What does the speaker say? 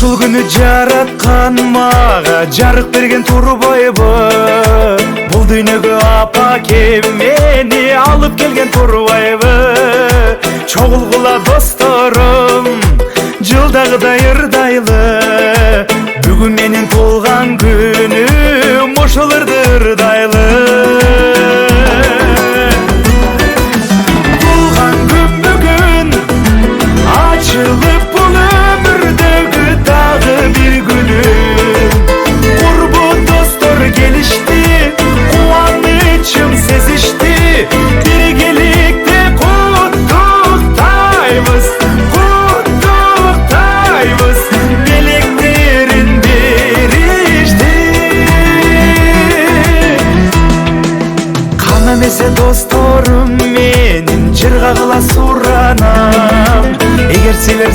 Ушул күнү жараткан мага жарык берген турбайбы, бул дүйнөгө апаке мени алып келген турбайбы. Чогулгула досторум жылдагыдай ырдайлы, бүгүн менин туулган күнүм ошол ырдайлы. Туулган күн бүгүн ачылып бул өмүрдөгү дагы бир күнүм. Курбу достор келишти, кубанычым сезишти, биргеликте куттуктайбыз, куттуктайбыз, белектерин беришти. Кан эмесе досторум менин жырга кыла суранам, эгер силер